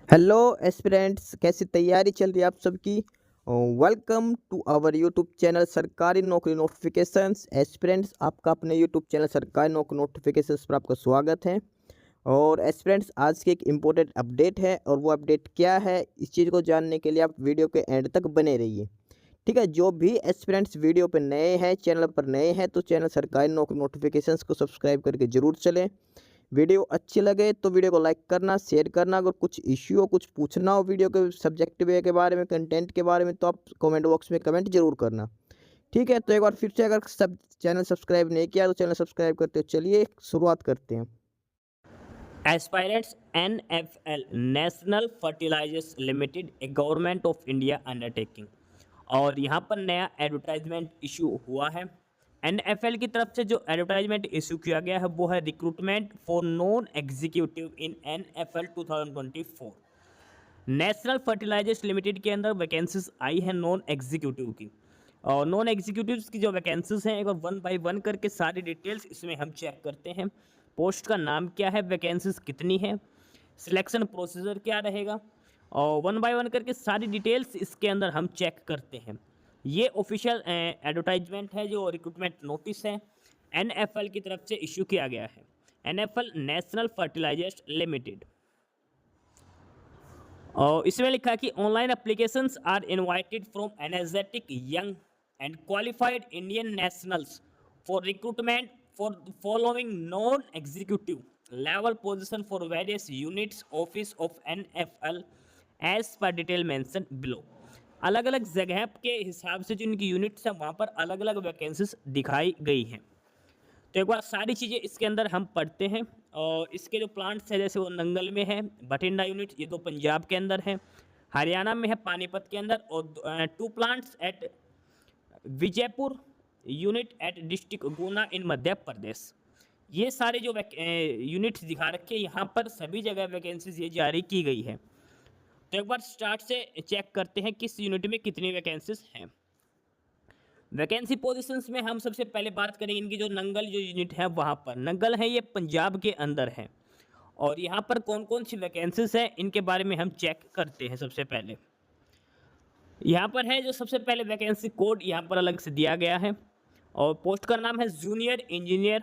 Hello aspirants, कैसी तैयारी चल रही है आप सबकी। Welcome to our YouTube channel सरकारी नौकरी नोटिफिकेशंस। एस्पिरेंट्स, आपका अपने यूट्यूब चैनल सरकारी नौकरी नोटिफिकेशंस पर आपका स्वागत है। और एस्पिरेंट्स, आज की एक इम्पोर्टेंट अपडेट है, और वो अपडेट क्या है इस चीज़ को जानने के लिए आप वीडियो के एंड तक बने रहिए। ठीक है, जो भी एस्पिरेंट्स वीडियो पर नए हैं, चैनल पर नए हैं, तो चैनल सरकारी नौकरी नोटिफिकेशंस को सब्सक्राइब करके ज़रूर चलें। वीडियो अच्छी लगे तो वीडियो को लाइक करना, शेयर करना। अगर कुछ इश्यू हो, कुछ पूछना हो वीडियो के सब्जेक्ट वे के बारे में, कंटेंट के बारे में, तो आप कमेंट बॉक्स में कमेंट जरूर करना। ठीक है, तो एक बार फिर से, अगर सब चैनल सब्सक्राइब नहीं किया तो चैनल सब्सक्राइब करते हो। चलिए शुरुआत करते हैं। Aspirants NFL National Fertilizers Limited a government of India undertaking. और यहाँ पर नया एडवर्टाइजमेंट इशू हुआ है। NFL की तरफ से जो एडवर्टाइजमेंट इशू किया गया है वो है recruitment for non executive in NFL 2024। National Fertilizers Limited के अंदर वैकेंसीज आई है नॉन एग्जीक्यूटिव की। और नॉन एग्जीक्यूटिव्स की जो वैकेंसीज हैं, एक बार वन बाय वन करके सारी डिटेल्स इसमें हम चेक करते हैं। पोस्ट का नाम क्या है, वैकेंसीज कितनी है, सिलेक्शन प्रोसीजर क्या रहेगा, और वन बाय वन करके सारी डिटेल्स इसके अंदर हम चेक करते हैं। ये ऑफिशियल एडवर्टाइजमेंट है, जो रिक्रूटमेंट नोटिस है NFL की तरफ से इशू किया गया है। NFL National Fertilizers Limited. और इसमें लिखा है कि online applications are invited from energetic young and qualified Indian nationals for recruitment for following non executive level position for various units office of NFL as per detail mention below. अलग अलग जगह के हिसाब से जो इनकी यूनिट्स हैं वहाँ पर अलग अलग वैकेंसीज दिखाई गई हैं। तो एक बार सारी चीज़ें इसके अंदर हम पढ़ते हैं। और इसके जो प्लांट्स हैं, जैसे वो नंगल में है, बठिंडा यूनिट, ये तो पंजाब के अंदर है, हरियाणा में है पानीपत के अंदर, और 2 plants at Vijaypur unit at district Guna in Madhya Pradesh. ये सारे जो यूनिट्स दिखा रखे हैं, यहाँ पर सभी जगह वैकेंसीज ये जारी की गई है। तो एक बार स्टार्ट से चेक करते हैं किस यूनिट में कितनी वैकेंसीज हैं। वैकेंसी पोजीशंस में हम सबसे पहले बात करेंगे इनकी जो नंगल जो यूनिट है वहाँ पर। नंगल है, ये पंजाब के अंदर है। और यहाँ पर कौन कौन सी वैकेंसीज हैं इनके बारे में हम चेक करते हैं। सबसे पहले यहाँ पर है जो सबसे पहले वैकेंसी कोड यहाँ पर अलग से दिया गया है। और पोस्ट का नाम है junior engineer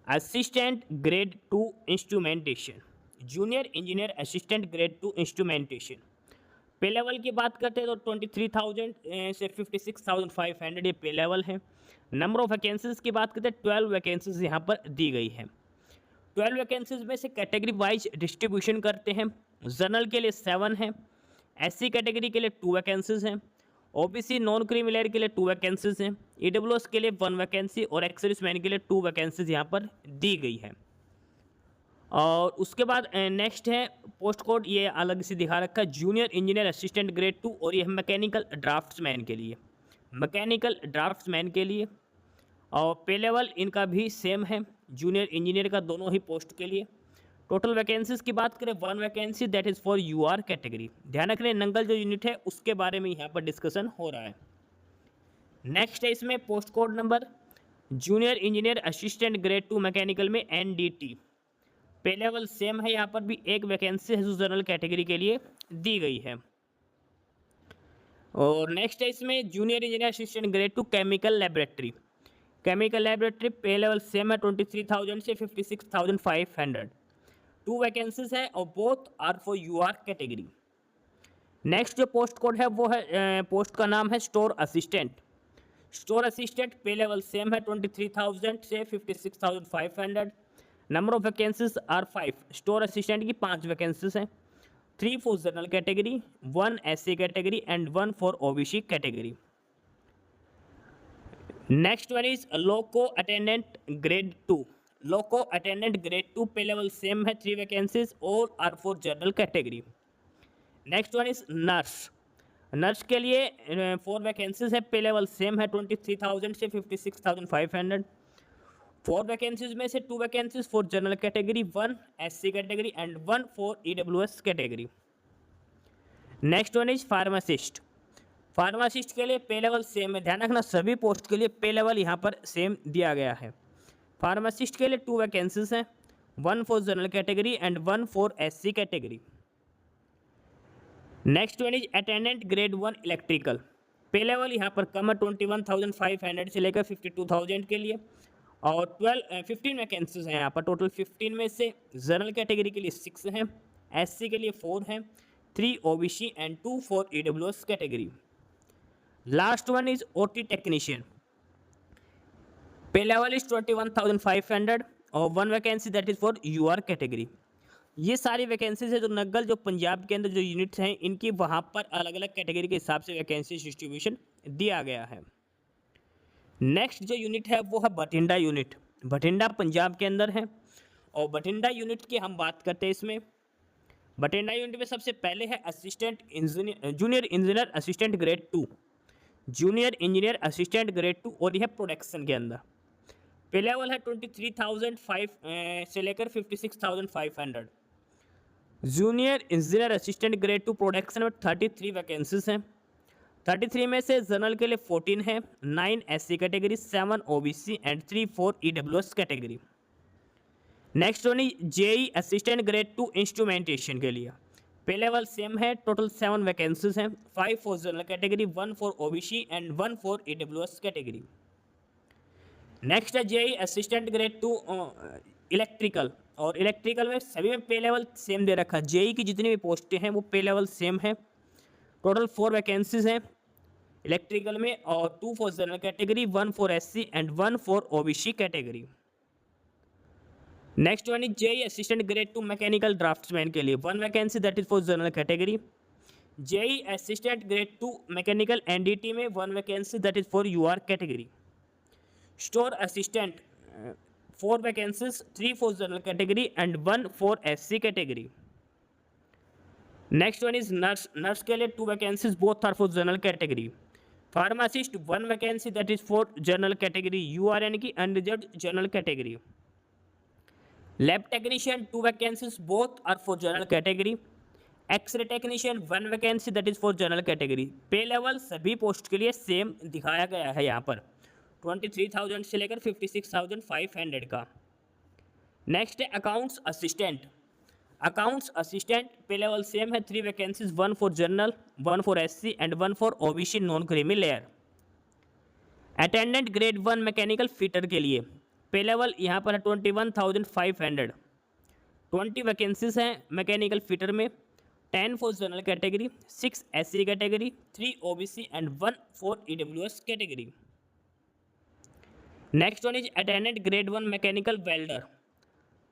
assistant grade 2 instrumentation. Junior engineer assistant grade 2 instrumentation. पे लेवल की बात करते हैं तो 23,000 से 56,500 ये पे लेवल है। नंबर ऑफ वैकेंसीज की बात करते हैं 12 वैकेंसीज यहाँ पर दी गई है। 12 वैकेंसीज में से कैटेगरी वाइज डिस्ट्रीब्यूशन करते हैं। जनरल के लिए 7 है, SC कैटेगरी के लिए 2 वैकेंसीज हैं, OBC नॉन क्रीमी के लिए 2 वैकेंसीज हैं, EWS के लिए 1 वैकेंसी और एक्स मैन के लिए 2 वैकेंसीज यहाँ पर दी गई है। और उसके बाद नेक्स्ट है पोस्ट कोड, ये अलग से दिखा रखा है जूनियर इंजीनियर असिस्टेंट ग्रेड 2, और ये है मैकेनिकल ड्राफ्ट्समैन के लिए। मैकेनिकल ड्राफ्ट्समैन के लिए। और पे लेवल इनका भी सेम है, जूनियर इंजीनियर का दोनों ही पोस्ट के लिए। टोटल वैकेंसीज की बात करें 1 vacancy that is for UR category. ध्यान रखने नंगल जो यूनिट है उसके बारे में यहाँ पर डिस्कशन हो रहा है। नेक्स्ट है इसमें post code number junior engineer assistant grade 2 mechanical में NDT। पे लेवल सेम है, यहाँ पर भी एक वैकेंसी है जो जनरल कैटेगरी के लिए दी गई है। और नेक्स्ट है इसमें junior engineer assistant grade 2 chemical laboratory. Chemical laboratory pay level same है 23,000 से 56,500। 2 वैकेंसीज है और both are for UR category. Next जो पोस्ट कोड है वो है पोस्ट का नाम है store assistant. Store assistant pay level same है 23,000 से 56,500। Number of vacancies are 5। Store assistant की 5 वैकेंसीज हैं, 3 for general category, 1 SC category and 1 for OBC category. Next one is loco attendant grade 2। Loco attendant grade 2 pay level same है, 3 vacancies और are for general category. Next one is nurse. Nurse के लिए 4 vacancies है, पे level same है 23,000 से 56,500। 4 vacancies में से 2 vacancies for general category, 1 SC category and 1 for EWS category. Next one is pharmacist. Pharmacist के लिए पे लेवल सेम है, ध्यान रखना सभी पोस्ट के लिए पे लेवल यहाँ पर सेम दिया गया है। फार्मासिस्ट के लिए 2 वैकेंसीज हैं, 1 for general category and 1 for SC category. Next one is attendant grade 1 electrical. Pay level यहाँ पर कम है 21,500 से लेकर 52,000 के लिए, और 15 वैकेंसीज हैं यहाँ पर। टोटल 15 में से जनरल कैटेगरी के लिए 6 हैं, एससी के लिए 4 हैं, 3 OBC and 2 for EWS category. Last one is OT technician. Pay level is 21,500 और 1 vacancy that is for UR category. ये सारी वैकेंसीज है जो नग्गल जो पंजाब के अंदर जो यूनिट्स हैं इनकी वहाँ पर अलग अलग कैटेगरी के हिसाब से वैकेंसी डिस्ट्रीब्यूशन दिया गया है। नेक्स्ट जो यूनिट है वो है बठिंडा यूनिट। बठिंडा पंजाब के अंदर है, और बठिंडा यूनिट की हम बात करते हैं इसमें। बठिंडा यूनिट में सबसे पहले है assistant engineer, junior engineer assistant grade 2, junior engineer assistant grade 2, और यह प्रोडक्शन के अंदर। पे लेवल है 23,500 से लेकर 56,500। Junior engineer assistant grade 2 production में 33 वैकेंसीज हैं। 33 में से जनरल के लिए 14 है, 9 SC category, 7 OBC and 3 for EWS category. Next one JE assistant grade 2 instrumentation के लिए। पे लेवल सेम है, टोटल 7 वैकेंसीज हैं, 5 for general category, 1 for OBC and 1 for EWS category. Next है जेई असिस्टेंट ग्रेड 2 इलेक्ट्रिकल, और electrical में सभी में पे लेवल सेम दे रखा है। जेई की जितनी भी पोस्टें हैं वो पे लेवल सेम है। टोटल 4 वैकेंसीज हैं इलेक्ट्रिकल में, और 2 for general category, 1 for SC and 1 for OBC category. Next one is JE assistant grade 2 mechanical draftsman के लिए, 1 vacancy that is for general category. JE assistant grade 2 mechanical NDT में 1 vacancy that is for UR category. Store assistant 4 vacancies, 3 for general category and 1 for SC category. Next one is nurse. Nurse के लिए 2 vacancies, both are for general category. Pharmacist 1 vacancy that is for general category URN की unreserved general category. Lab technician 2 vacancies, both are for general category. X-ray technician 1 vacancy that is for general category. Pay level सभी post के लिए same दिखाया गया है यहाँ पर, 23,000 से लेकर 56,500 का। नेक्स्ट है accounts assistant. Accounts assistant pay level same है, 3 vacancies, 1 for general, 1 for SC and 1 for OBC non creamy layer. Attendant grade 1 mechanical fitter के लिए पे लेवल यहाँ पर है 21,500। 20 वैकेंसीज हैं मैकेनिकल फिटर में, 10 for general category, 6 SC category, 3 OBC and 1 for EWS category. Next one is attendant grade 1 mechanical welder,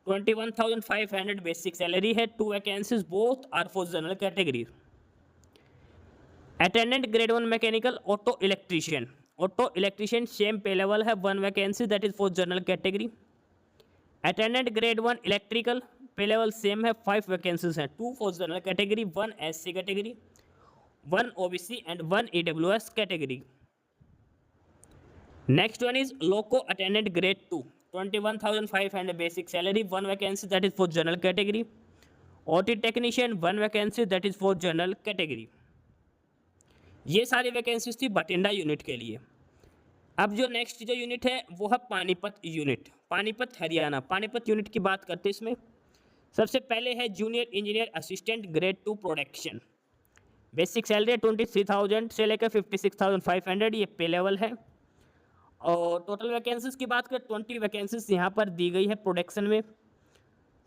21,500 basic salary है, 2 vacancies, both are for general category. Attendant grade 1 mechanical auto electrician. Auto electrician same pay level है, 1 vacancy that is for general category. Attendant grade 1 electrical pay level same है, 5 vacancies हैं, 2 for general category, 1 SC category, 1 OBC and 1 EWS category. Next one is loco attendant grade 2, 21,500 basic salary, 1 vacancy that is for general category. OT technician 1 vacancy that is for general category. ये सारी vacancies थी Bathinda unit के लिए। अब जो next जो unit है वो है पानीपत यूनिट, पानीपत हरियाणा। पानीपत यूनिट की बात करते हैं इसमें। सबसे पहले है junior engineer assistant grade 2 production. Basic salary 23,000 से लेकर 56,500, ये पे लेवल है। और टोटल वैकेंसीज की बात करें, 20 वैकेंसीज यहाँ पर दी गई है प्रोडक्शन में।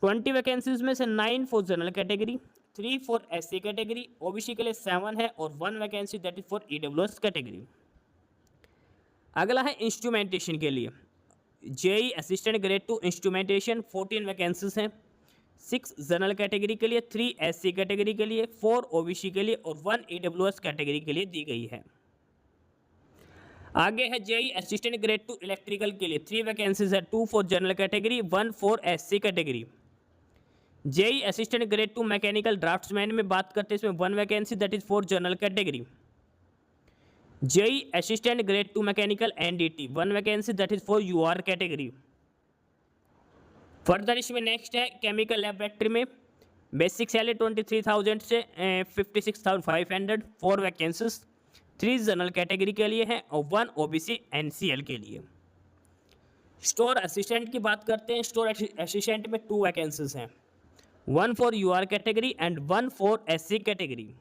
20 वैकेंसीज में से 9 for general category, 3 for SC category, OBC के लिए 7 है, और 1 vacancy that is for EWS category. अगला है इंस्ट्रूमेंटेशन के लिए, JE assistant grade 2 instrumentation, 14 vacancies हैं, 6 जनरल कैटेगरी के लिए, 3 एससी कैटेगरी के लिए, 4 ओबीसी के लिए और 1 ईडब्ल्यूएस कैटेगरी के लिए दी गई है। आगे है जेई असिस्टेंट ग्रेड 2 इलेक्ट्रिकल के लिए, 3 वैकेंसीज है, 2 for general category, 1 for SC category. JE assistant grade 2 mechanical draftsman में बात करते हैं, इसमें 1 vacancy that is for general category. JE assistant grade 2 mechanical NDT, 1 vacancy that is for UR category. Further इसमें next है chemical laboratory में, basic salary 23,000 से 56,500, 4 vacancies, 3 general category के लिए है और 1 ओबीसी एनसीएल के लिए। स्टोर असिस्टेंट की बात करते हैं, स्टोर असिस्टेंट में 2 वैकेंसीज हैं, 1 for UR category and 1 for SC category.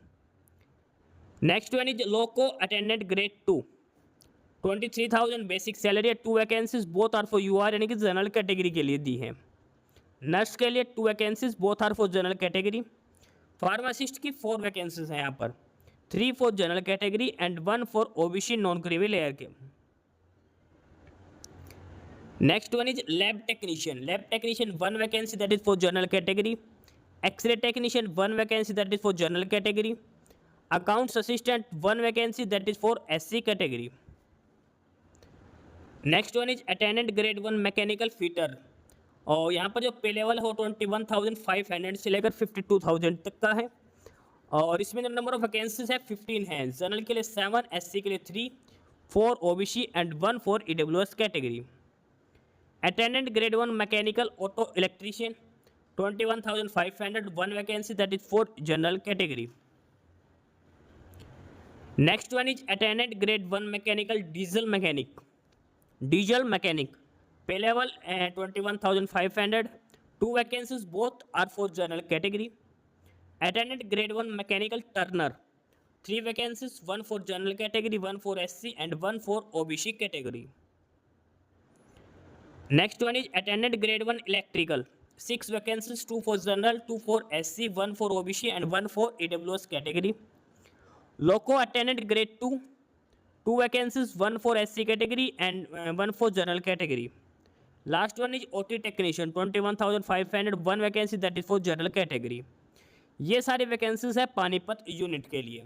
Next one is loco attendant grade 2, 23,000 basic salary, 2 vacancies both are for UR यानी कि जनरल कैटेगरी के लिए दी है। नर्स के लिए 2 vacancies both are for general category. Pharmacist की 4 vacancies हैं यहाँ पर, 3 for general category and 1 for OBC non creamy layer के। Next one is lab technician, 1 vacancy that is for general category. X-ray technician 1 vacancy that is for general category. Accounts assistant 1 vacancy that is for SC category. Next one is attendant grade 1 mechanical fitter, और यहाँ पर जो पे level हो 21,500 से लेकर 52,000 तक का है, और इसमें जो नंबर ऑफ वैकेंसीज है 15 हैं। जनरल के लिए 7, एससी के लिए 3, 4 OBC and 1 for EWS category. Attendant grade 1 mechanical auto electrician 21,500, 1 vacancy that is for general category. Next one is attendant grade 1 mechanical diesel mechanic, pay level 21,500, 2 vacancies both are for general category. Attendant grade 1 mechanical turner 3 vacancies, 1 for general category, 1 for SC and 1 for OBC category. Next one is attendant grade 1 electrical, 6 vacancies, 2 for general, 2 for SC, 1 for OBC and 1 for EWS category. Loco attendant grade 2, 2 vacancies, 1 for SC category and 1 for general category. Last one is OT technician 21,500, 1 vacancy that is for general category. ये सारी vacancies है Panipat unit के लिए।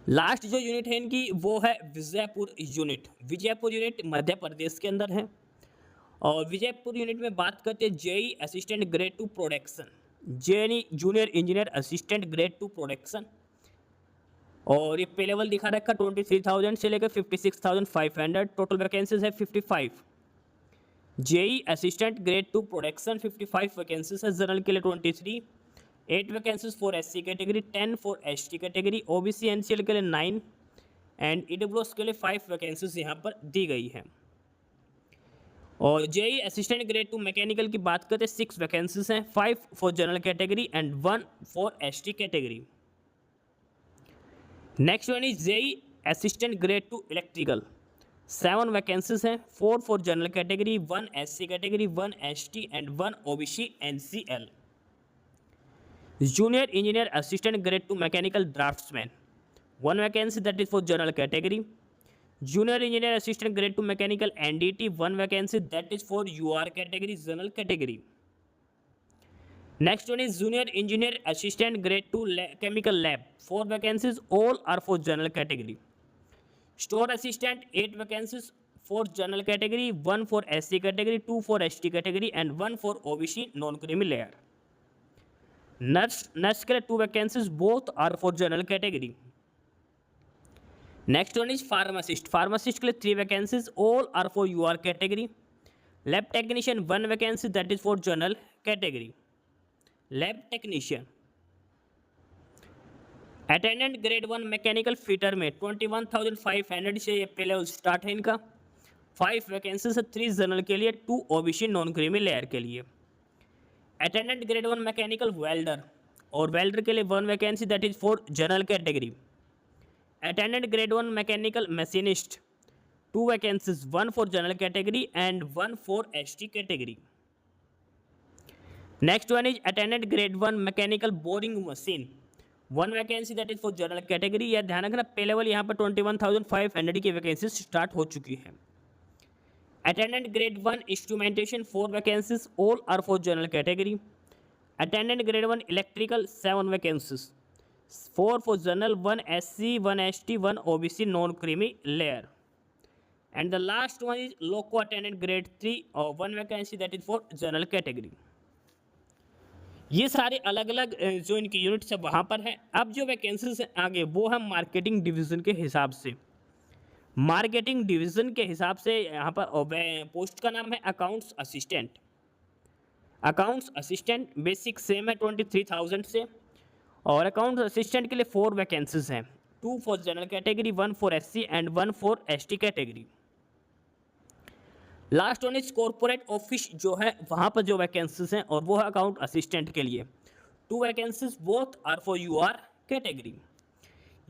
Last जो unit है इनकी वो है विजयपुर यूनिट। विजयपुर यूनिट मध्य प्रदेश के अंदर है, और विजयपुर यूनिट में बात करते हैं JE assistant grade 2 production, JE junior engineer assistant grade 2 production, और ये पे लेवल दिखा रखा 23,000 से लेकर 56,500, टोटल वैकेंसीज है 55। JE assistant grade 2 production 55 vacancies है, जनरल के लिए 23, 8 vacancies for SC category, 10 for ST category, OBC NCL के लिए 9 एंड ईडब्ल्यूएस के लिए 5 वैकेंसीज यहाँ पर दी गई है। और जेई असिस्टेंट ग्रेड 2 मैकेनिकल की बात करते हैं 6 वैकेंसीज हैं, 5 for general category and 1 for ST category. Next one is JE assistant grade 2 electrical, 7 vacancies हैं, 4 for general category, 1 SC category, 1 ST and 1 OBC NCL. Junior engineer assistant grade 2 mechanical draftsman, 1 vacancy that is for general category. Junior engineer assistant grade 2 mechanical NDT, 1 vacancy that is for UR category, general category. Next one is junior engineer assistant grade 2 chemical lab, 4 vacancies, all are for general category. Store assistant 8 vacancies for general category, 1 for SC category, 2 for ST category and 1 for OBC non creamy layer. Nurse के लिए 2 vacancies, both are for general category. Next one is pharmacist के लिए 3 vacancies, all are for UR category. Lab technician 1 vacancy that is for general category. Lab technician. Attendant grade 1 mechanical fitter में 21,500 से ये पे level start है इनका, 5 vacancies है, 3 general के लिए, 2 ओबीसी नॉन क्रीमी लेयर के लिए। अटेंडेंट ग्रेड 1 मैकेनिकल वेल्डर, और वेल्डर के लिए 1 vacancy that is for general category. Attendant grade 1 mechanical machinist, 2 vacancies, 1 for general category and 1 for ST category. Next one is attendant grade 1 mechanical boring machine, 1 vacancy that is for general category. यह ध्यान रखना पे level यहाँ पर 21,500 की vacancy start हो चुकी है। Attendant grade 1 instrumentation 4 vacancies, all are for general category. Attendant grade 1 electrical 7 vacancies, 4 for general, 1 SC, 1 ST, 1 OBC non creamy layer. And the last one is loco attendant grade 3 और 1 vacancy that is for general category. ये सारे अलग अलग जो इनकी units है वहाँ पर है। अब जो वैकेंसीज आगे वो है मार्केटिंग डिवीज़न के हिसाब से। मार्केटिंग डिवीज़न के हिसाब से यहाँ पर पोस्ट का नाम है accounts assistant. Accounts assistant basic same है 23,000 से, और अकाउंट्स असिस्टेंट के लिए 4 वैकेंसीज हैं, 2 for general category, 1 for SC and 1 for ST category. Last one is corporate office जो है वहाँ पर जो वैकेंसीज हैं, और वो है अकाउंट असिस्टेंट के लिए, 2 vacancies, both are for UR category.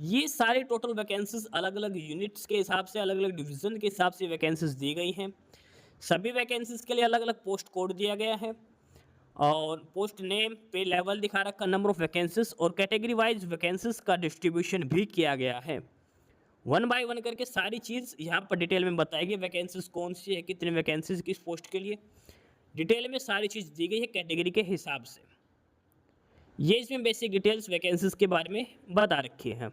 ये सारे टोटल वैकेंसीज अलग अलग यूनिट्स के हिसाब से, अलग अलग डिवीज़न के हिसाब से वैकेंसीज दी गई हैं। सभी वैकेंसीज के लिए अलग अलग पोस्ट कोड दिया गया है और पोस्ट नेम, पे लेवल दिखा रखा, नंबर ऑफ वैकेंसीज और कैटेगरी वाइज वैकेंसीज का डिस्ट्रीब्यूशन भी किया गया है। वन बाय वन करके सारी चीज़ यहाँ पर डिटेल में बताएगी। वैकेंसीज कौन सी है, कितने वैकेंसीज किस पोस्ट के लिए, डिटेल में सारी चीज़ दी गई है कैटेगरी के हिसाब से। ये इसमें बेसिक डिटेल्स वैकेंसीज के बारे में बता रखी हैं।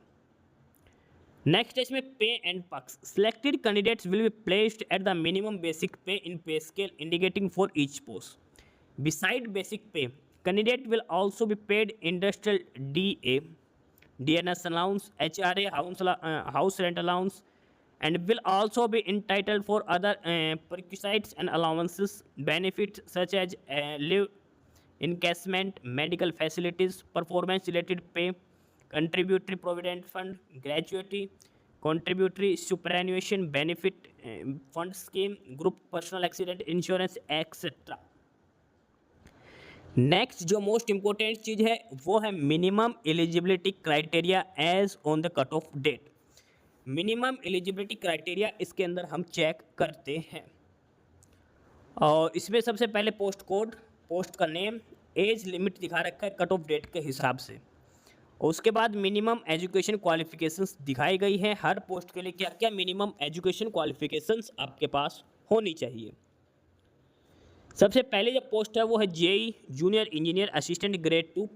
नेक्स्ट है इसमें pay and perks. Selected candidates will be placed at the minimum basic pay in pay scale indicating for each post. Beside basic pay, candidate will also be paid industrial DA, DNS allowance, HRA, house rent allowance, and will also be entitled for other perquisites and allowances, benefits such as leave encashment, medical facilities, performance-related pay, contributory provident fund, gratuity, contributory superannuation benefit fund scheme, group personal accident insurance, etc. Next जो most important चीज़ है वो है minimum eligibility criteria age on the cut off date. Minimum eligibility criteria इसके अंदर हम check करते हैं और इसमें सबसे पहले पोस्ट कोड, पोस्ट का नेम, एज लिमिट दिखा रखा है कट ऑफ डेट के हिसाब से। और उसके बाद मिनिमम एजुकेशन क्वालिफिकेशंस दिखाई गई है हर पोस्ट के लिए, क्या क्या मिनिमम एजुकेशन क्वालिफिकेशंस आपके पास होनी चाहिए। सबसे पहले जो पोस्ट है वो है JE junior engineer assistant grade 2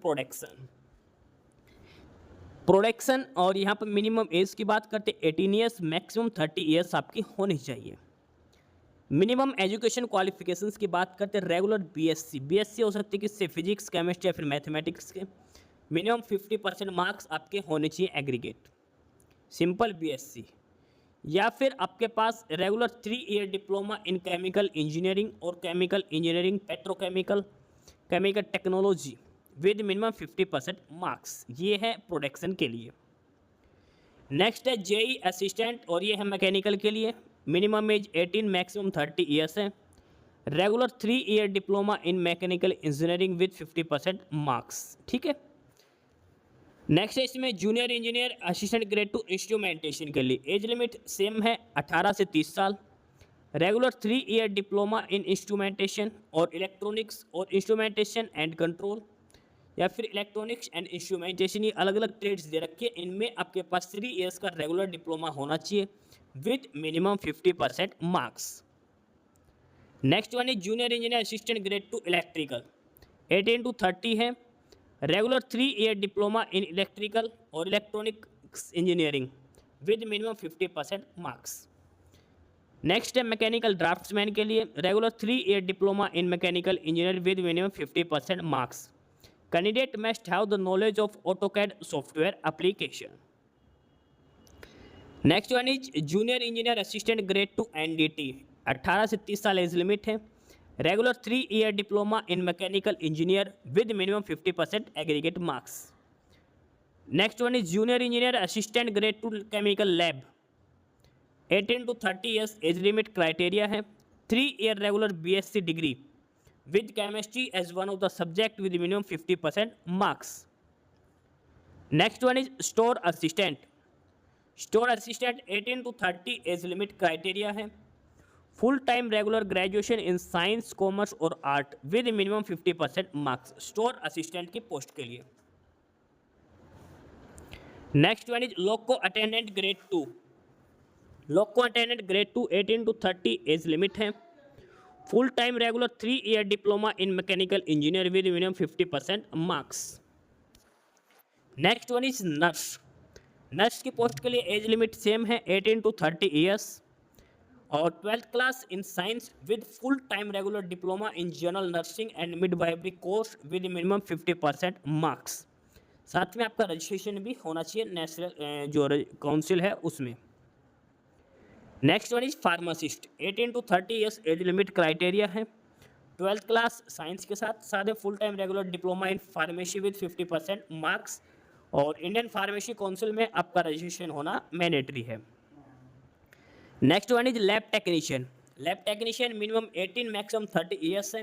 production और यहाँ पर मिनिमम एज की बात करते 18 ईयर्स, मैक्सिमम 30 ईयर्स आपकी होनी चाहिए। मिनिमम एजुकेशन क्वालिफिकेशंस की बात करते रेगुलर बीएससी हो सकती है किससे, फिजिक्स, केमिस्ट्री या फिर मैथमेटिक्स के। मिनिमम 50% मार्क्स आपके होने चाहिए एग्रीगेट, सिंपल बीएससी, या फिर आपके पास regular 3 year diploma in chemical engineering और chemical engineering petrochemical chemical technology with minimum 50% marks. ये है प्रोडक्शन के लिए। नेक्स्ट है जेई असिस्टेंट और ये है मैकेनिकल के लिए। मिनिमम एज 18, मैक्सिमम 30 ईयर्स है। Regular 3 year diploma in mechanical engineering with 50% marks, ठीक है। नेक्स्ट है इसमें junior engineer assistant grade 2 instrumentation के लिए। एज लिमिट सेम है 18 से 30 साल। रेगुलर 3 ईयर डिप्लोमा इन इंस्ट्रूमेंटेशन और इलेक्ट्रॉनिक्स और इंस्ट्रूमेंटेशन एंड कंट्रोल, या फिर इलेक्ट्रॉनिक्स एंड इंस्ट्रूमेंटेशन, ये अलग अलग ट्रेड्स दे रखे हैं। इनमें आपके पास 3 ईयर्स का रेगुलर डिप्लोमा होना चाहिए with minimum 50% marks. Next one है junior engineer assistant grade 2 electrical. 18 to 30 है। Regular 3 year diploma in electrical और electronics engineering with minimum 50% marks. Next है मैकेनिकल ड्राफ्ट्समैन के लिए। Regular 3 year diploma in mechanical engineer with minimum 50% marks. Candidate must have the knowledge of AutoCAD software application. Next one is junior engineer assistant grade 2 NDT. 18 से 30 साल age limit है। Regular 3 year diploma in mechanical engineer with minimum 50% aggregate marks. Next one is junior engineer assistant grade 2 chemical lab. 18 to 30 years age limit criteria है। 3 year regular BSc degree with chemistry as one of the subject with minimum 50% marks. Next one is store assistant. Store assistant 18 to 30 age limit criteria है। Full time regular graduation in science, commerce और art with minimum 50% marks store assistant की post के लिए। Next one is loco attendant grade 2। Loco attendant grade 2 18 to 30 age limit है। Full time regular 3 year diploma in mechanical engineer with minimum 50% marks. Next one is nurse. Nurse की post के लिए as limit same है 18 to 30 years और 12th class in science with full time regular diploma in general nursing and midwifery course with minimum 50% marks. साथ में आपका registration भी होना चाहिए नेशनल जो काउंसिल है उसमें। Next one is pharmacist. 18 to 30 years age limit criteria है। 12th क्लास साइंस के साथ साथ full time regular diploma in pharmacy with 50% marks और इंडियन फार्मेसी काउंसिल में आपका रजिस्ट्रेशन होना मैंडेटरी है। Next one is lab technician. Lab technician minimum 18, maximum 30 years है।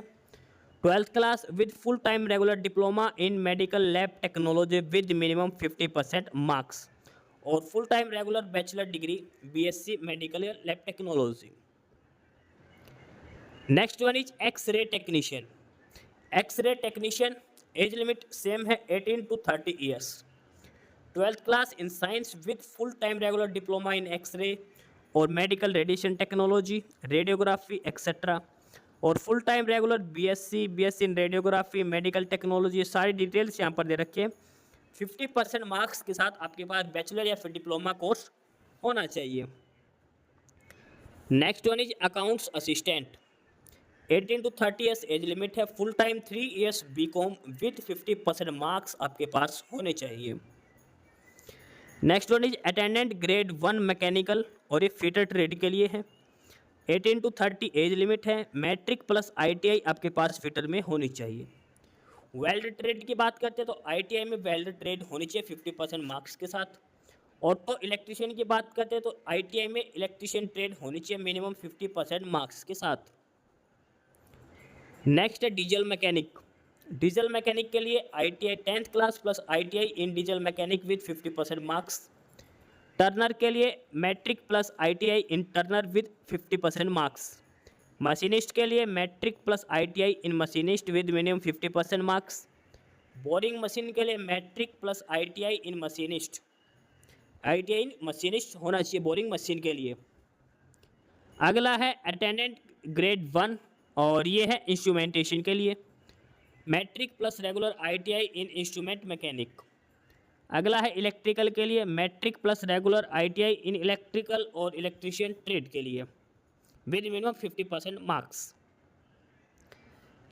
12th class with full time regular diploma in medical lab technology with minimum 50% marks और full time regular bachelor degree BSc medical या lab technology. Next one is X-ray technician. X-ray technician age limit same है 18 to 30 years. 12th class in science with full time regular diploma in X-ray और medical radiation technology, radiography etcetera, और full time regular BSc in radiography, medical technology, ये सारी details यहाँ पर दे रखे हैं। 50% marks के साथ आपके पास बैचलर या फिर डिप्लोमा कोर्स होना चाहिए। Next one is accounts assistant. 18 to 30 years age limit है। Full time 3 years BCom with 50% marks आपके पास होने चाहिए। Next one is attendant grade 1 mechanical, और ये फिटर ट्रेड के लिए है। 18 to 30 एज लिमिट है। मैट्रिक प्लस आईटीआई आपके पास फिटर में होनी चाहिए। वेल्ड ट्रेड की बात करते हैं तो आईटीआई में वेल्ड ट्रेड होनी चाहिए 50% मार्क्स के साथ। ऑटो इलेक्ट्रीशियन की बात करते हैं तो आईटीआई में इलेक्ट्रीशियन ट्रेड होनी चाहिए मिनिमम 50% मार्क्स के साथ। नेक्स्ट है डीजल मैकेनिक। डीजल मैकेनिक के लिए ITI 10th class plus ITI in diesel mechanic with 50% marks. Turner के लिए matric plus ITI in turner with 50% marks. Machinist के लिए matric plus ITI in machinist with minimum 50% marks. Boring machine के लिए matric plus ITI in machinist, ITI in machinist होना चाहिए boring machine के लिए। अगला है अटेंडेंट ग्रेड 1, और ये है इंस्ट्रूमेंटेशन के लिए matric plus regular ITI in instrument mechanic. अगला है इलेक्ट्रिकल के लिए matric plus regular ITI in electrical और इलेक्ट्रीशियन ट्रेड के लिए विद मिनिमम 50% मार्क्स।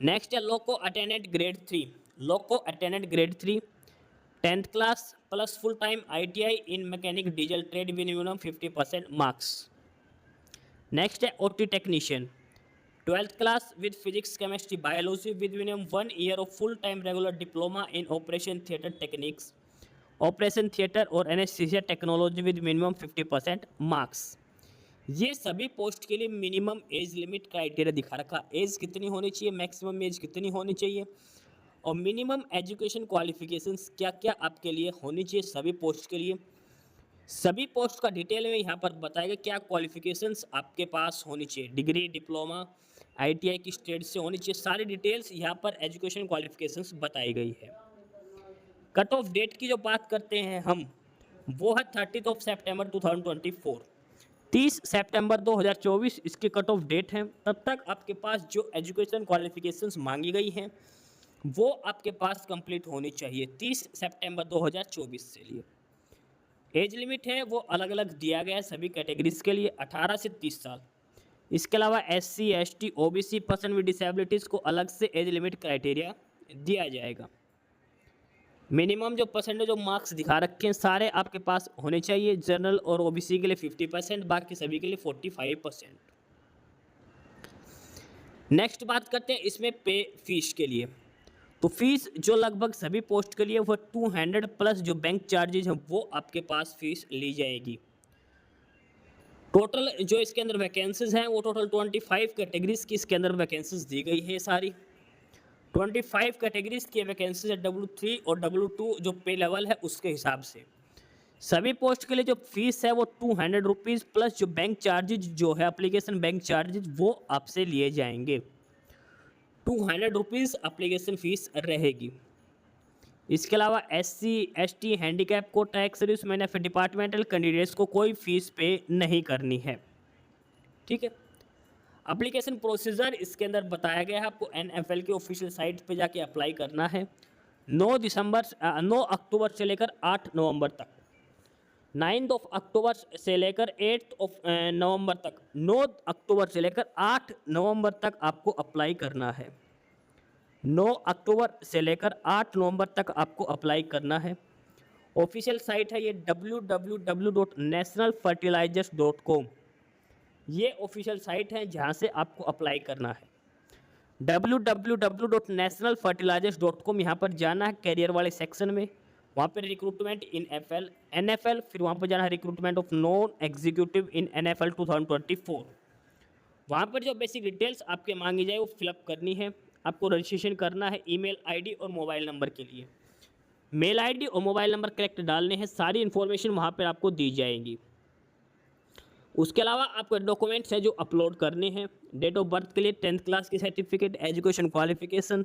नेक्स्ट है loco attendant grade 3। Loco attendant grade 3 10th class plus full time ITI in mechanic diesel trade with minimum 50% marks. Next है OT technician 12th class with physics chemistry biology with minimum 1 year of full time regular diploma in operation theatre techniques, operation theatre और anaesthesia technology with minimum 50% marks. ये सभी post के लिए minimum age limit criteria दिखा रखा, as कितनी होनी चाहिए, मैक्सिमम एज कितनी होनी चाहिए, और मिनिमम एजुकेशन क्वालिफिकेशंस क्या क्या आपके लिए होनी चाहिए सभी पोस्ट के लिए। सभी पोस्ट का डिटेल में यहाँ पर बताएगा क्या क्वालिफिकेशंस आपके पास होनी चाहिए, डिग्री, डिप्लोमा, आईटीआई किस ट्रेड से होनी चाहिए, सारी डिटेल्स यहाँ पर एजुकेशन क्वालिफिकेशंस बताई गई है। कट ऑफ डेट की जो बात करते हैं हम, वो है 30 सितंबर 2024। 30 सितंबर 2024 इसकी कट ऑफ डेट है। तब तक आपके पास जो एजुकेशन क्वालिफिकेशंस मांगी गई हैं वो आपके पास कंप्लीट होनी चाहिए 30 सितंबर 2024 से लिए। एज लिमिट है वो अलग अलग दिया गया है सभी कैटेगरीज के लिए 18 से 30 साल। इसके अलावा SC, ST, OBC, person with disabilities को अलग से एज लिमिट क्राइटेरिया दिया जाएगा। मिनिमम जो परसेंटेज ऑफ मार्क्स दिखा रखे हैं सारे आपके पास होने चाहिए। जनरल और ओबीसी के लिए 50%, बाकी सभी के लिए 45%। नेक्स्ट बात करते हैं इसमें पे फीस के लिए। तो फीस जो लगभग सभी पोस्ट के लिए वो 200 प्लस जो बैंक चार्जेज हैं वो आपके पास फीस ली जाएगी। टोटल जो इसके अंदर वैकेंसीज हैं वो टोटल 25 कैटेगरीज की इसके अंदर वैकेंसीज दी गई है सारी। 25 कैटेगरीज की वैकेंसीज है W3 और W2 जो पे लेवल है उसके हिसाब से। सभी पोस्ट के लिए जो फीस है वो 200 रुपीज़ प्लस जो बैंक चार्जेज जो है एप्लीकेशन बैंक चार्जेज वो आपसे लिए जाएंगे। 200 रुपीज़ एप्लीकेशन फ़ीस रहेगी। इसके अलावा एससी, एसटी, हैंडीकैप को टैक्स सर्विसमैन या फिर डिपार्टमेंटल कैंडिडेट्स को कोई फ़ीस पे नहीं करनी है। ठीक है। एप्लीकेशन प्रोसीजर इसके अंदर बताया गया है, आपको NFL की ऑफिशियल साइट पे जाके अप्लाई करना है। 9 अक्टूबर से लेकर 8 नवंबर तक, 9 अक्टूबर से लेकर 8 नवंबर तक, 9 अक्टूबर से लेकर 8 नवंबर तक आपको अप्लाई करना है। 9 अक्टूबर से लेकर 8 नवंबर तक आपको अप्लाई करना है। ऑफिशियल साइट है ये www.nationalfertilizers.com, ये ऑफिशियल साइट है जहाँ से आपको अप्लाई करना है। www.nationalfertilizers.com यहाँ पर जाना है कैरियर वाले सेक्शन में, वहाँ पर रिक्रूटमेंट इन NFL, फिर वहाँ पर जाना है recruitment of non executive in NFL 2024। वहाँ पर जो बेसिक डिटेल्स आपके मांगी जाए वो फिलअप करनी है। आपको रजिस्ट्रेशन करना है ईमेल आईडी और मोबाइल नंबर के लिए। मेल आईडी और मोबाइल नंबर करेक्ट डालने हैं, सारी इन्फॉर्मेशन वहाँ पर आपको दी जाएंगी। उसके अलावा आपको डॉक्यूमेंट्स है जो अपलोड करने हैं, डेट ऑफ बर्थ के लिए 10th क्लास की सर्टिफिकेट, एजुकेशन क्वालिफिकेशन,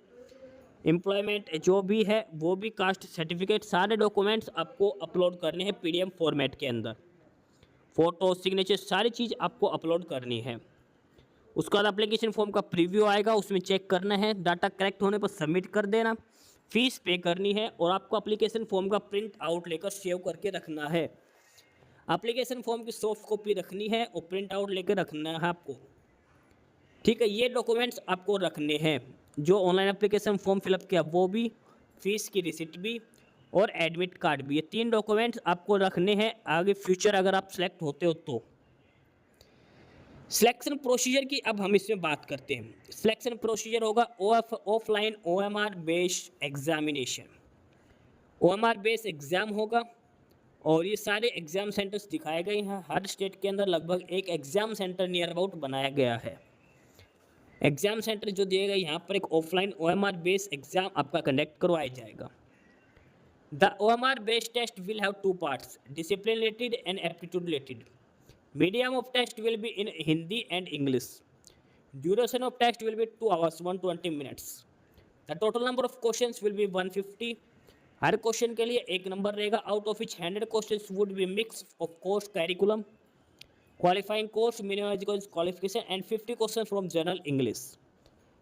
एम्प्लॉयमेंट जो भी है वो भी, कास्ट सर्टिफिकेट, सारे डॉक्यूमेंट्स आपको अपलोड करने हैं पीडीएफ फॉर्मेट के अंदर। फ़ोटो, सिग्नेचर, सारी चीज़ आपको अपलोड करनी है। उसके बाद एप्लीकेशन फॉर्म का प्रीव्यू आएगा, उसमें चेक करना है, डाटा करेक्ट होने पर सबमिट कर देना, फीस पे करनी है और आपको एप्लीकेशन फॉर्म का प्रिंट आउट लेकर सेव करके रखना है। एप्लीकेशन फॉर्म की सॉफ्ट कॉपी रखनी है और प्रिंट आउट लेकर रखना है आपको। ठीक है, ये डॉक्यूमेंट्स आपको रखने हैं। जो ऑनलाइन एप्लीकेशन फॉर्म फिलअप किया वो भी, फीस की रिसिप्ट भी और एडमिट कार्ड भी, ये 3 डॉक्यूमेंट्स आपको रखने हैं आगे फ्यूचर अगर आप सेलेक्ट होते हो तो। सिलेक्शन प्रोसीजर की अब हम इसमें बात करते हैं। सिलेक्शन प्रोसीजर होगा offline OMR based examination, OMR based exam होगा और ये सारे एग्ज़ाम सेंटर्स दिखाए गए हैं। हर स्टेट के अंदर लगभग एक एग्ज़ाम सेंटर नियर अबाउट बनाया गया है। एग्ज़ाम सेंटर जो दिए गए यहाँ पर एक ऑफलाइन OMR बेस्ड एग्ज़ाम आपका कंडक्ट करवाया जाएगा। The OMR based test will have 2 parts, discipline related and aptitude related. Medium of test will be in Hindi and English. Duration of test will be 2 hours 120 minutes। The total number of questions will be 150। हर question के लिए 1 number रहेगा, out of which 100 questions would be mix of course curriculum, qualifying course, minimum education qualification and 50 question from general English.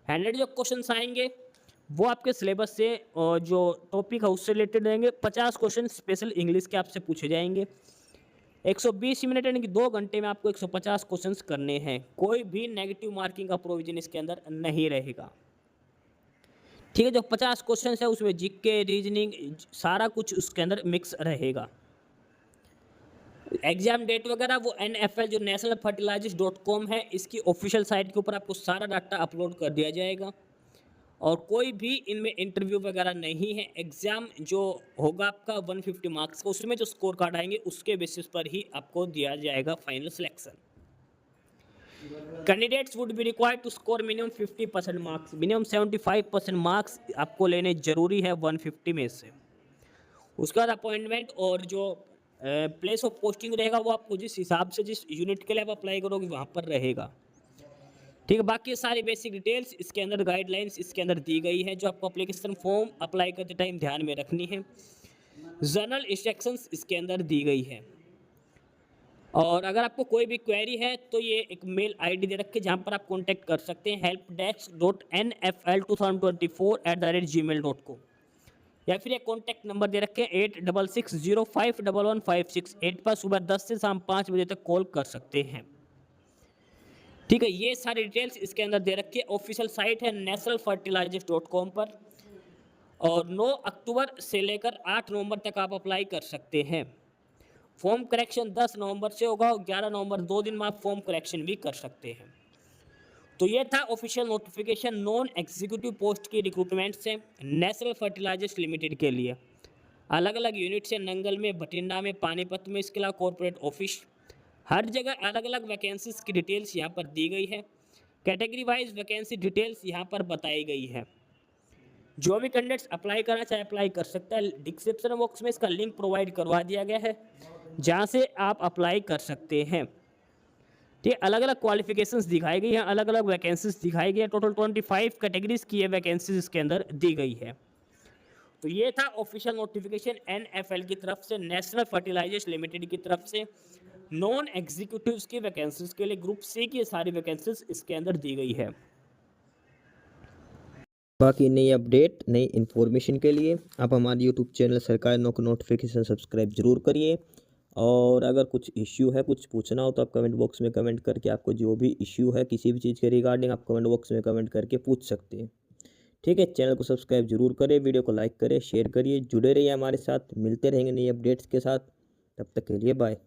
100 जो question आएंगे वो आपके syllabus से और जो टॉपिक है उससे रिलेटेड रहेंगे। 50 क्वेश्चन स्पेशल इंग्लिश के आपसे पूछे जाएंगे। 120 मिनट यानी कि 2 घंटे में आपको 150 क्वेश्चंस करने हैं। कोई भी नेगेटिव मार्किंग का प्रोविजन इसके अंदर नहीं रहेगा। ठीक है, जो 50 क्वेश्चन है उसमें जीके, रीजनिंग, सारा कुछ उसके अंदर मिक्स रहेगा। एग्जाम डेट वगैरह वो NFL जो nationalfertilizers.com है इसकी ऑफिशियल साइट के ऊपर आपको सारा डाटा अपलोड कर दिया जाएगा और कोई भी इनमें इंटरव्यू वगैरह नहीं है। एग्ज़ाम जो होगा आपका 150 मार्क्स का, उसमें जो स्कोर कार्ड आएंगे उसके बेसिस पर ही आपको दिया जाएगा final selection. Candidates would be required to score minimum 50% marks, minimum 75% marks आपको लेने जरूरी है 150 में से। उसके बाद अपॉइंटमेंट और जो प्लेस ऑफ पोस्टिंग रहेगा वो आपको जिस हिसाब से जिस यूनिट के लिए आप अप्लाई करोगे वहाँ पर रहेगा। ठीक है, बाकी सारी बेसिक डिटेल्स इसके अंदर, गाइडलाइंस इसके अंदर दी गई है जो आपको एप्लीकेशन फॉर्म अप्लाई करते टाइम ध्यान में रखनी है। जनरल इंस्ट्रक्शंस इसके अंदर दी गई है और अगर आपको कोई भी क्वेरी है तो ये एक मेल ID दे रखे जहाँ पर आप कॉन्टैक्ट कर सकते हैं helpdesk.nfl2024@gmail.com या फिर एक कॉन्टैक्ट नंबर दे रखे हैं 8660511156। 8 पर सुबह 10 से शाम 5 बजे तक कॉल कर सकते हैं। ठीक है, ये सारी डिटेल्स इसके अंदर दे रखी है। ऑफिशियल साइट है nationalfertilizers.com पर और 9 अक्टूबर से लेकर 8 नवंबर तक आप अप्लाई कर सकते हैं। फॉर्म करेक्शन 10 नवंबर से होगा और 11 नवंबर 2 दिन में आप फॉर्म करेक्शन भी कर सकते हैं। तो ये था official notification non executive post की रिक्रूटमेंट से नेशनल फर्टिलाइजर्स लिमिटेड के लिए। अलग अलग यूनिट से नंगल में, बठिंडा में, पानीपत में, इसके अलावा कॉर्पोरेट ऑफिस, हर जगह अलग अलग वैकेंसीज की डिटेल्स यहाँ पर दी गई है। कैटेगरी वाइज वैकेंसी डिटेल्स यहाँ पर बताई गई है। जो भी कैंडिडेट्स अप्लाई करना चाहे अप्लाई कर सकता है। डिस्क्रिप्शन बॉक्स में इसका लिंक प्रोवाइड करवा दिया गया है जहाँ से आप अप्लाई कर सकते हैं। ठीक है, अलग अलग क्वालिफिकेशंस दिखाई गई हैं, अलग अलग वैकेंसीज दिखाई गई है। टोटल 25 कैटेगरीज की ये वैकेंसीज इसके अंदर दी गई है। तो ये था ऑफिशियल नोटिफिकेशन NFL की तरफ से, नेशनल फर्टिलाइजर्स लिमिटेड की तरफ से नॉन एग्जीक्यूटिव्स की वैकेंसीज के लिए। ग्रुप C की सारी वैकेंसीज इसके अंदर दी गई है। बाकी नई अपडेट, नई इन्फॉर्मेशन के लिए आप हमारे YouTube चैनल सरकारी नौकरी नोटिफिकेशन सब्सक्राइब जरूर करिए। और अगर कुछ इश्यू है, कुछ पूछना हो तो आप कमेंट बॉक्स में कमेंट करके, आपको जो भी इश्यू है किसी भी चीज़ के रिगार्डिंग, आप कमेंट बॉक्स में कमेंट करके पूछ सकते हैं। ठीक है, चैनल को सब्सक्राइब जरूर करें, वीडियो को लाइक करें, शेयर करिए, जुड़े रहिए हमारे साथ। मिलते रहेंगे नई अपडेट्स के साथ, तब तक के लिए बाय।